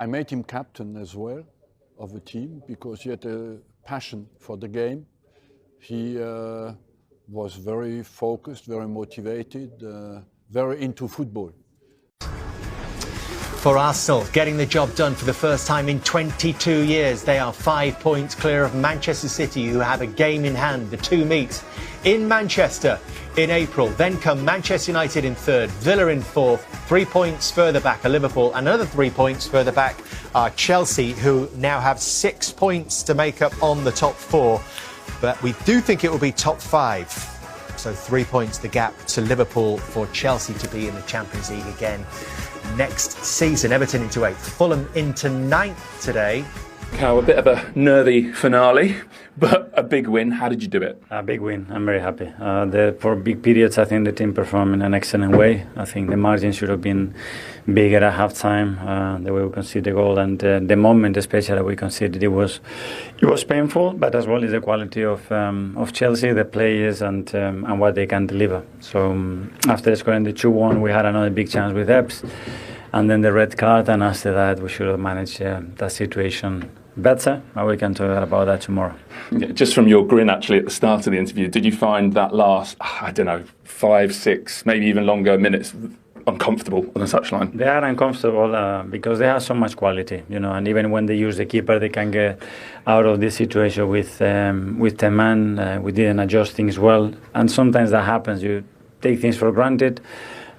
I made him captain as well of the team because he had a passion for the game. He was very focused, very motivated, very into football. For Arsenal, getting the job done for the first time in 22 years. They are 5 points clear of Manchester City, who have a game in hand. The two meet in Manchester in April. Then come Manchester United in third, Villa in fourth. 3 points further back are Liverpool. Another 3 points further back are Chelsea, who now have 6 points to make up on the top four. But we do think it will be top five. So 3 points the gap to Liverpool for Chelsea to be in the Champions League again next season. Everton into 8th, Fulham into 9th today. Cal, a bit of a nervy finale, but a big win. How did you do it? A big win. I'm very happy. For big periods, I think the team performed in an excellent way. I think the margin should have been bigger at half-time, the way we conceded the goal, and the moment especially that we conceded, it was painful, but as well as the quality of Chelsea, the players, and what they can deliver. So after scoring the 2-1, we had another big chance with F.C. and then the red card, and after that we should have managed that situation better, and we can talk about that tomorrow. Yeah, just from your grin actually at the start of the interview, did you find that last, 5, 6, maybe even longer minutes uncomfortable on the touchline? They are uncomfortable because they have so much quality, and even when they use the keeper, they can get out of this situation with 10 man. We didn't adjust things well, and sometimes that happens. You take things for granted.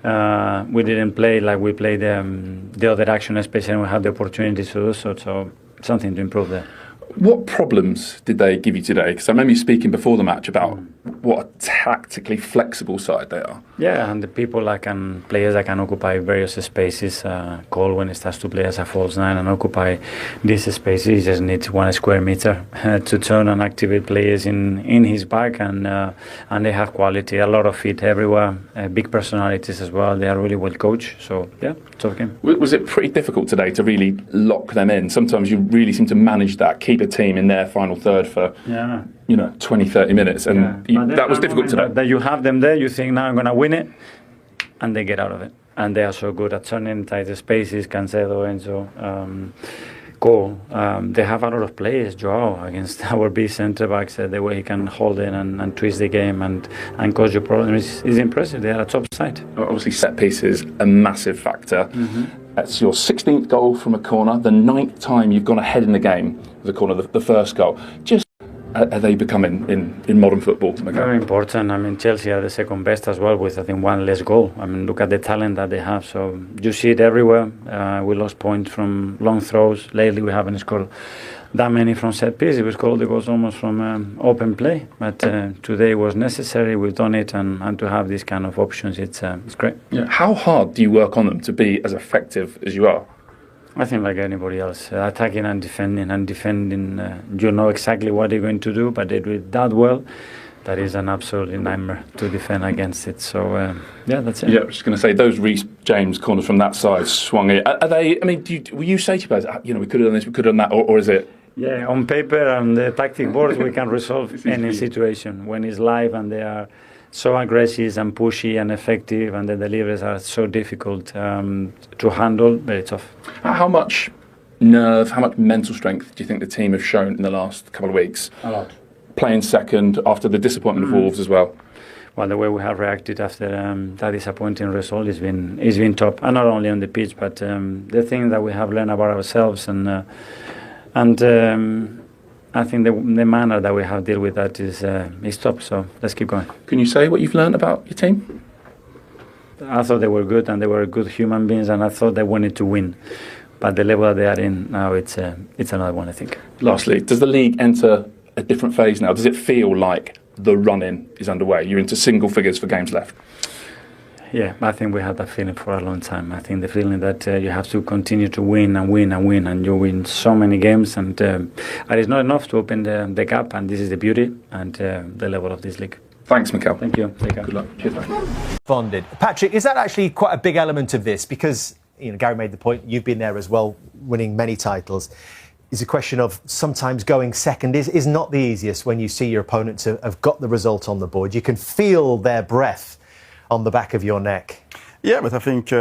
We didn't play like we played the other action, especially when we had the opportunity to do so. So something to improve there. What problems did they give you today? Because I remember you speaking before the match about what a tactically flexible side they are. Yeah, and the players that can occupy various spaces. Cole, when he starts to play as a false nine and occupy these spaces, he just needs 1 square meter to turn and activate players in his back, and they have quality, a lot of feet everywhere, big personalities as well. They are really well coached. So yeah, tough game. Was it pretty difficult today to really lock them in? Sometimes you really seem to manage that, keep a team in their final third for 20-30 minutes, and that was difficult today. That you have them there, you think now I'm going to win it, and they get out of it. And they are so good at turning tight spaces. Cancelo, Enzo, Cole. They have a lot of players. Joao against our big centre backs, the way he can hold it and twist the game and cause you problems is impressive. They are a top side. Obviously, set piece is a massive factor. That's your 16th goal from a corner, the 9th time you've gone ahead in the game with a corner, the first goal. Just are they becoming in modern football? Very important. I mean, Chelsea are the second best as well, with I think 1 less goal. I mean, look at the talent that they have. So you see it everywhere. We lost points from long throws. Lately, we haven't scored that many from set pieces. We scored the goals almost from open play. But today was necessary. We've done it, and to have these kind of options, it's great. Yeah. How hard do you work on them to be as effective as you are? I think like anybody else, attacking and defending, you know exactly what they're going to do, but they do it that well. That is an absolute nightmare to defend against it. So, that's it. Yeah, I was just going to say, those Reece James corners from that side swung it. Are they, I mean, will you say to players, we could have done this, we could have done that, or is it? Yeah, on paper and the tactic boards, we can resolve any situation. When it's live and they are so aggressive and pushy and effective, and the deliveries are so difficult to handle, very tough. How much nerve, how much mental strength do you think the team have shown in the last couple of weeks? A lot. Playing second after the disappointment of Wolves as well. Well, the way we have reacted after that disappointing result has been top, and not only on the pitch, but the things that we have learned about ourselves, and I think the manner that we have dealt with that is top. So let's keep going. Can you say what you've learned about your team? I thought they were good, and they were good human beings, and I thought they wanted to win. But the level that they are in now, it's another one, I think. Lastly, does the league enter a different phase now? Does it feel like the run-in is underway? You're into single figures for games left. Yeah, I think we had that feeling for a long time. I think the feeling that you have to continue to win and win and win, and you win so many games, and it's not enough to open the gap, and this is the beauty and the level of this league. Thanks, Mikel. Thank you. Take care. Good luck. Cheers, mate. Bonded. Patrick, is that actually quite a big element of this? Because, Gary made the point, you've been there as well, winning many titles. Is a question of sometimes going second is not the easiest when you see your opponents have got the result on the board. You can feel their breath on the back of your neck. Yeah, but I think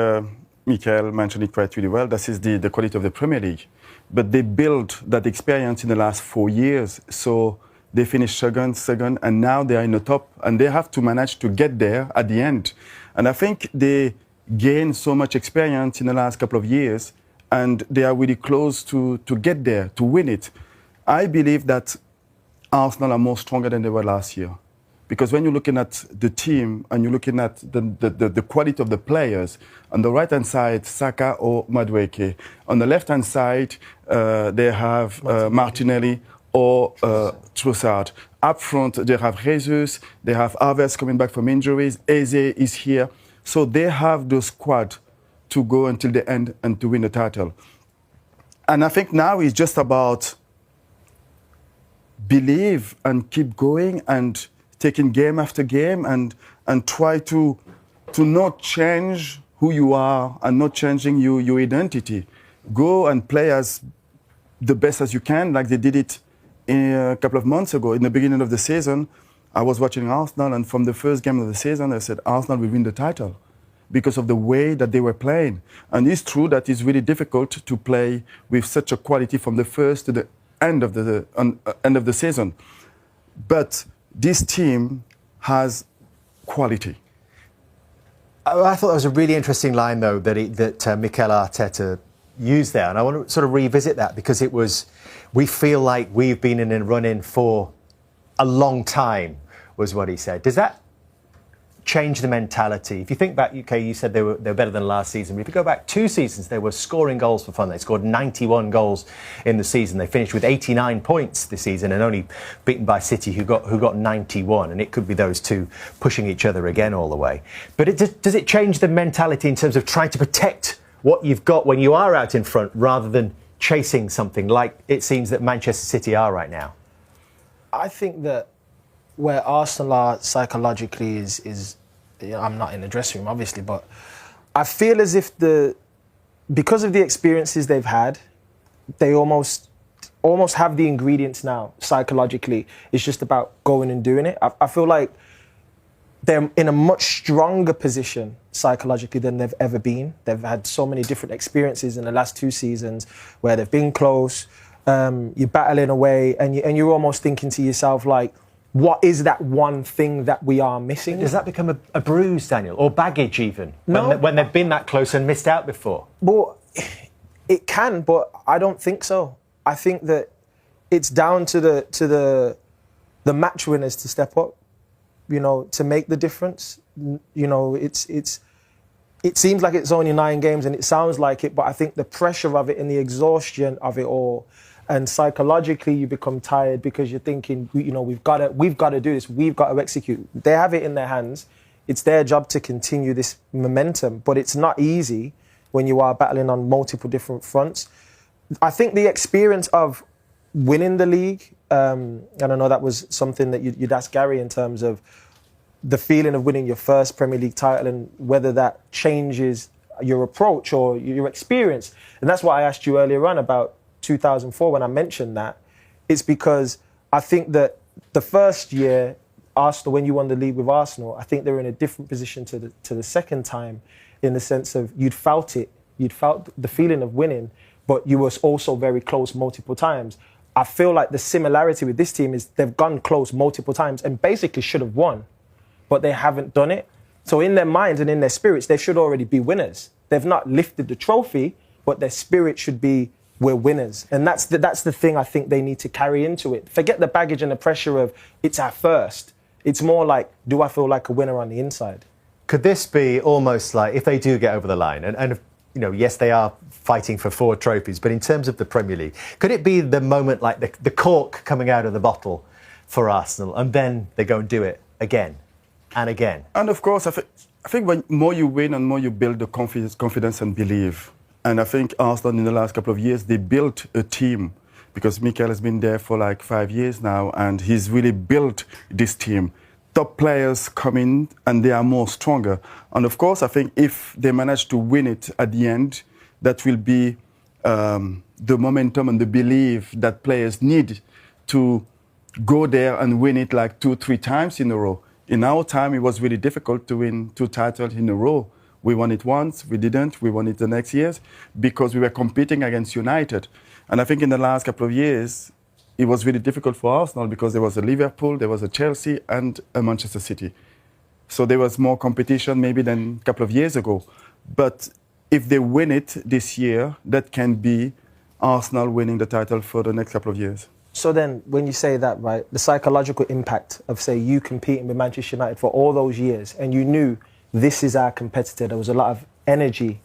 Mikel mentioned it quite really well. This is the quality of the Premier League. But they built that experience in the last 4 years. So they finished second, and now they are in the top. And they have to manage to get there at the end. And I think they gained so much experience in the last couple of years, and they are really close to get there, to win it. I believe that Arsenal are more stronger than they were last year. Because when you're looking at the team and you're looking at the quality of the players, on the right-hand side, Saka or Madueke. On the left-hand side, they have Martinelli or Trossard. Up front, they have Jesus, they have Havertz coming back from injuries, Eze is here. So they have the squad to go until the end and to win the title. And I think now it's just about believe and keep going and taking game after game and try to not change who you are and not changing your identity. Go and play as the best as you can, like they did it a couple of months ago. In the beginning of the season, I was watching Arsenal, and from the first game of the season, I said Arsenal will win the title because of the way that they were playing. And it's true that it's really difficult to play with such a quality from the first to the end of the season. But this team has quality. I thought that was a really interesting line, though, that Mikel Arteta used there. And I want to sort of revisit that because we feel like we've been in a run-in for a long time, was what he said. Does that change the mentality? If you think back, UK, you said they were better than last season. But if you go back 2 seasons, they were scoring goals for fun. They scored 91 goals in the season. They finished with 89 points this season and only beaten by City, who got 91. And it could be those two pushing each other again all the way. But does it change the mentality in terms of trying to protect what you've got when you are out in front rather than chasing something like it seems that Manchester City are right now? I think that where Arsenal are psychologically is I'm not in the dressing room, obviously, but I feel as if because of the experiences they've had, they almost have the ingredients now psychologically. It's just about going and doing it. I feel like they're in a much stronger position psychologically than they've ever been. They've had so many different experiences in the last 2 seasons where they've been close, you're battling away, and you're almost thinking to yourself, like, what is that one thing that we are missing? Does that become a bruise, Daniel, or baggage even, No. when they've been that close and missed out before? Well, it can, but I don't think so. I think that it's down to the match winners to step up, to make the difference. It seems like it's only 9 games and it sounds like it, but I think the pressure of it and the exhaustion of it all, and psychologically you become tired because you're thinking, we've got to do this, we've got to execute. They have it in their hands. It's their job to continue this momentum, but it's not easy when you are battling on multiple different fronts. I think the experience of winning the league, and I know that was something that you'd ask Gary in terms of the feeling of winning your first Premier League title and whether that changes your approach or your experience. And that's why I asked you earlier on about 2004 when I mentioned that. It's because I think that the first year, Arsenal, when you won the league with Arsenal, I think they were in a different position to the second time, in the sense of you'd felt the feeling of winning, but you were also very close multiple times. I feel like the similarity with this team is they've gone close multiple times and basically should have won, but they haven't done it. So in their minds and in their spirits, they should already be winners. They've not lifted the trophy, but their spirit should be, we're winners. And that's the thing I think they need to carry into it. Forget the baggage and the pressure of it's our first. It's more like, do I feel like a winner on the inside? Could this be almost like, if they do get over the line, and yes, they are fighting for 4 trophies, but in terms of the Premier League, could it be the moment like the cork coming out of the bottle for Arsenal, and then they go and do it again and again? And of course, I think when more you win and more you build the confidence and belief. And I think Arsenal in the last couple of years, they built a team, because Mikel has been there for like 5 years now, and he's really built this team. Top players come in and they are more stronger. And of course, I think if they manage to win it at the end, that will be the momentum and the belief that players need to go there and win it like 2-3 times in a row. In our time, it was really difficult to win 2 titles in a row. We won it once, we didn't, we won it the next years because we were competing against United. And I think in the last couple of years, it was really difficult for Arsenal because there was a Liverpool, there was a Chelsea and a Manchester City. So there was more competition maybe than a couple of years ago. But if they win it this year, that can be Arsenal winning the title for the next couple of years. So then, when you say that, right, the psychological impact of, say, you competing with Manchester United for all those years, and you knew this is our competitor, there was a lot of energy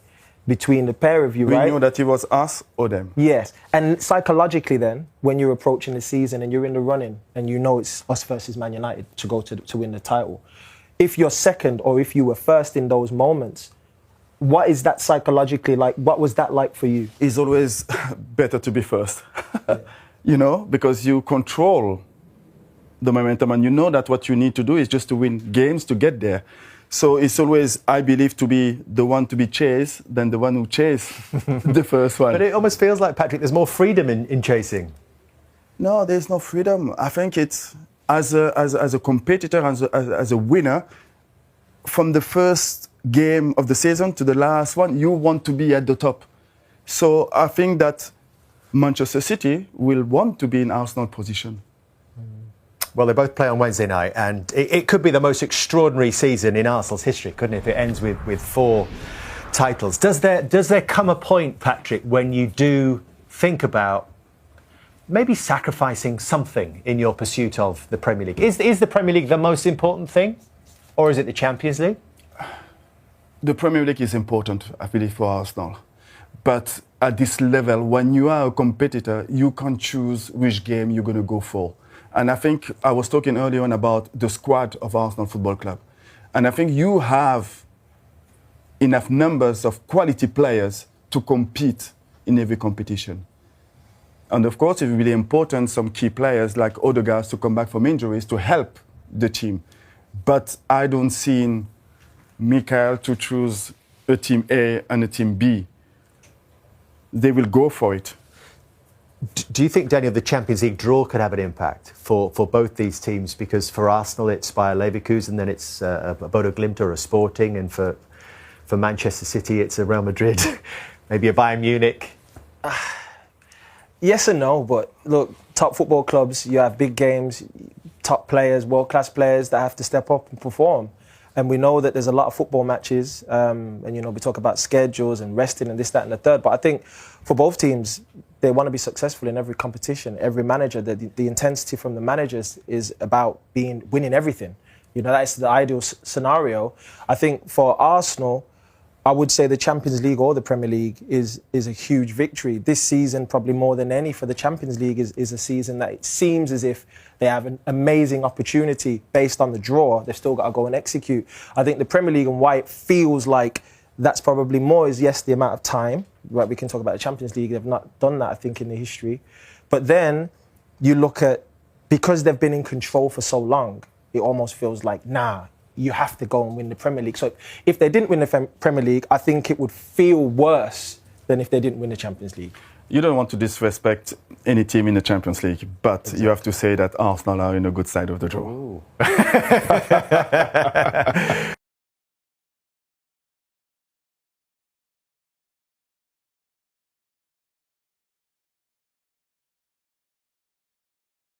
between the pair of you, right? We knew that it was us or them. Yes. And psychologically then, when you're approaching the season and you're in the running and you know it's us versus Man United to go to win the title, if you're second or if you were first in those moments, what is that psychologically like? What was that like for you? It's always better to be first, you know, because you control the momentum and you know that what you need to do is just to win games to get there. So it's always, I believe, to be the one to be chased than the one who chased the first one. But it almost feels like, Patrick, there's more freedom in chasing. No, there's no freedom. I think it's, as a competitor, as a winner, from the first game of the season to the last one, you want to be at the top. So I think that Manchester City will want to be in Arsenal position. Well, they both play on Wednesday night, and it could be the most extraordinary season in Arsenal's history, couldn't it, if it ends with 4 titles. Does there come a point, Patrick, when you do think about maybe sacrificing something in your pursuit of the Premier League? Is the Premier League the most important thing, or is it the Champions League? The Premier League is important, I believe, for Arsenal. But at this level, when you are a competitor, you can't choose which game you're going to go for. And I think I was talking earlier on about the squad of Arsenal Football Club. And I think you have enough numbers of quality players to compete in every competition. And of course, it's really important, some key players like Odegaard to come back from injuries to help the team. But I don't see Mikel to choose a team A and a team B. They will go for it. Do you think, Daniel, the Champions League draw could have an impact for both these teams? Because for Arsenal, it's Bayer Leverkusen, then it's a Bodo Glimt or a Sporting, and for Manchester City, it's a Real Madrid, maybe a Bayern Munich. Yes and no, but look, top football clubs, you have big games, top players, world-class players that have to step up and perform. And we know that there's a lot of football matches, and, you know, we talk about schedules and resting and this, that, and the third. But I think for both teams, they want to be successful in every competition. Every manager, the intensity from the managers is about winning everything. You know, that's the ideal scenario. I think for Arsenal, I would say the Champions League or the Premier League is a huge victory. This season, probably more than any for the Champions League, is a season that it seems as if they have an amazing opportunity based on the draw. They've still got to go and execute. I think the Premier League and why it feels like that's probably more is, yes, the amount of time. Right, we can talk about the Champions League. They've not done that, I think, in the history. But then you look at, because they've been in control for so long, it almost feels like, nah, you have to go and win the Premier League. So if they didn't win the Premier League, I think it would feel worse than if they didn't win the Champions League. You don't want to disrespect any team in the Champions League, but exactly. You have to say that Arsenal are in a good side of the draw.